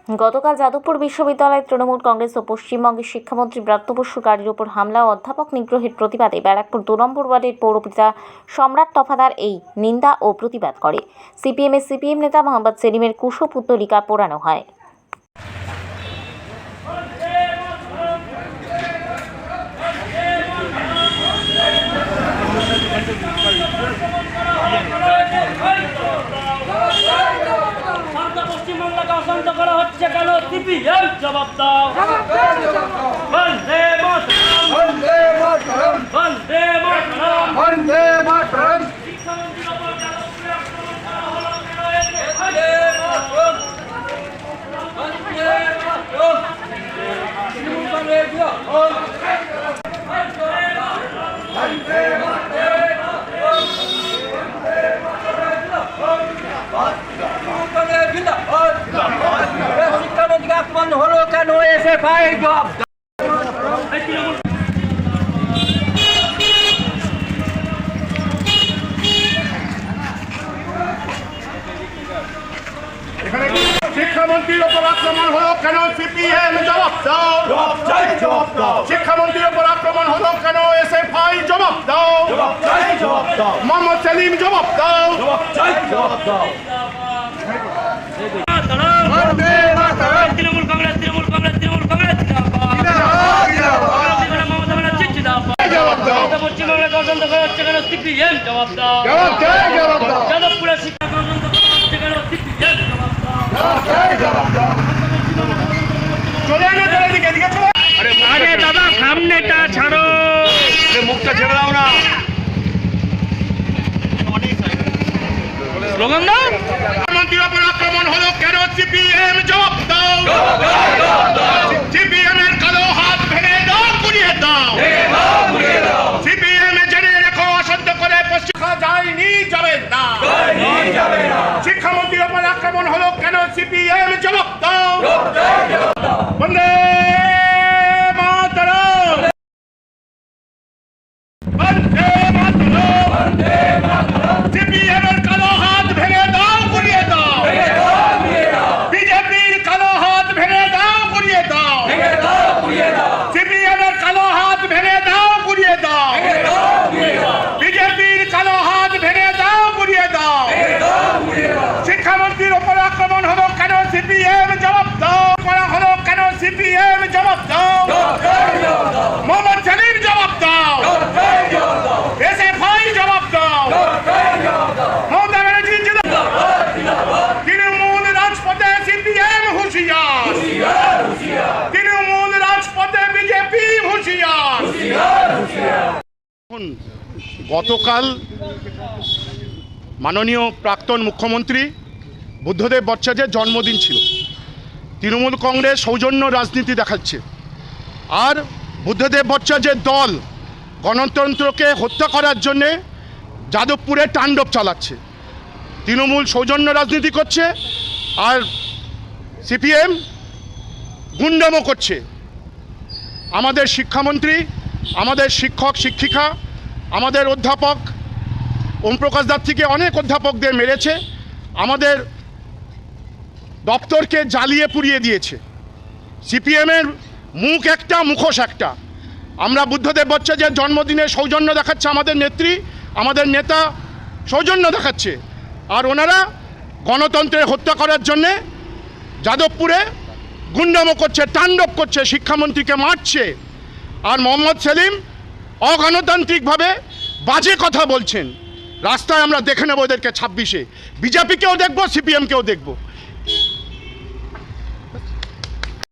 গতকাল যাদবপুর বিশ্ববিদ্যালয়ের তৃণমূল কংগ্রেস ও পশ্চিমবঙ্গের শিক্ষামন্ত্রী ব্রাত্য বসুর গাড়ির ওপর হামলা ও অধ্যাপক নিগ্রহের প্রতিবাদে ব্যারাকপুর 2 নম্বর ওয়ার্ডের পৌরপিতা সম্রাট তফাদার এই নিন্দা ও প্রতিবাদ করে। সিপিএম নেতা মোহাম্মদ সেলিমের কুশপুত্তলিকা পোড়ানো হয়। অশান্ত করা হচ্ছে কেন? সিপিএম জবাব দাও। বন্দে মাতরম, বন্দে মাতরম, বন্দে মাতরম, বন্দে মাতরম। শিক্ষামন্ত্রীর ওপর যাদবপুরে আক্রমণ করা হলো কেন? বন্দে মাতরম, বন্দে মাতরম। বন্দে শিক্ষামন্ত্রীকে আক্রমণ হলো কেন? এসএফআই জবাব দাও। শিক্ষামন্ত্রীর ওপর আক্রমণ হলো কেন? সিপিএম জবাব দাও। শিক্ষামন্ত্রীর ওপর আক্রমণ হলো কেন? এসএফআই জবাব দাও। মোহাম্মদ সেলিম জবাব দাও। তৃণমূল কংগ্রেস, তৃণমূল কংগ্রেস, তৃণমূল কংগ্রেস পশ্চিমবঙ্গে তদন্ত করা হচ্ছে কেন? সিপিএম জবাব দাও। যাদবপুরে শিক্ষা তদন্ত করা হচ্ছে কেন? সিপিএম জবাব দাও। আরে দাদা সামনেটা ছাড়ো, মুখটা ছেড়ে দাও না। স্লোগান দাও। শিক্ষামন্ত্রীর ওপর আক্রমণ হলো কেন? সিপিএম জবাব দাও। সিপিএম এর কালো হাত ভেঙে দাও, গুড়িয়ে দাও। সিপিএম জেনে রেখো, অশান্ত করে পশ্চিমা যায়নি, যাবে না। শিক্ষামন্ত্রীর ওপর আক্রমণ হলো কেন? সিপিএম জবাব দাও। বন্দে মাতরম, বন্দে মাতরম। সিপিএম এর কালো হাত ভেঙে দাও, গুড়িয়ে দাও। বিজেপির কালো হাত ভেঙে দাও, গুড়িয়ে দাও। সিপিএম এর কালো হাত ভেঙে দাও, গুড়িয়ে দাও। বিজেপির কালো হাত ভেঙে দাও, গুড়িয়ে দাও। শিক্ষামন্ত্রীর ওপর আক্রমণ হলো কেন? সিপিএম জবাব দাও। করা হলো কেন? সিপিএম জবাব দাও। মোহাম্মদ সেলিম জবাব দাও। এসএফআই জবাব দাও। মমতা ব্যানার্জি তৃণমূল রাজপথে সিপিএম হুঁশিয়ার। তৃণমূল রাজপথে বিজেপি হুঁশিয়ার। গতকাল মাননীয় প্রাক্তন মুখ্যমন্ত্রী বুদ্ধদেব ভট্টাচার্যের জন্মদিন ছিল। তৃণমূল কংগ্রেস সৌজন্য রাজনীতি দেখাচ্ছে, আর বুদ্ধদেব ভট্টাচার্যের দল গণতন্ত্রকে হত্যা করার জন্যে যাদবপুরে তাণ্ডব চালাচ্ছে। তৃণমূল সৌজন্য রাজনীতি করছে, আর সিপিএম গুন্ডামো করছে। আমাদের শিক্ষামন্ত্রী, আমাদের শিক্ষক শিক্ষিকা, আমাদের অধ্যাপক ওমপ্রকাশ দাত্রীকে অনেক অধ্যাপকদের মেরেছে, আমাদের দপ্তরকে জ্বালিয়ে পুড়িয়ে দিয়েছে। সিপিএমের মুখ একটা, মুখোশ একটা। আমরা বুদ্ধদেব ভট্টাচার্যের জন্মদিনে সৌজন্য দেখাচ্ছে আমাদের নেত্রী, আমাদের নেতা সৌজন্য দেখাচ্ছে, আর ওনারা গণতন্ত্রের হত্যা করার জন্যে যাদবপুরে গুন্ডামো করছে, তাণ্ডব করছে, শিক্ষামন্ত্রীকে মারছে। আর মোহাম্মদ সেলিম অগণতান্ত্রিকভাবে বাজে কথা বলছেন। রাস্তায় আমরা দেখে নেব এদেরকে 26-এ। বিজেপিকেও দেখব, সিপিএমকেও দেখব।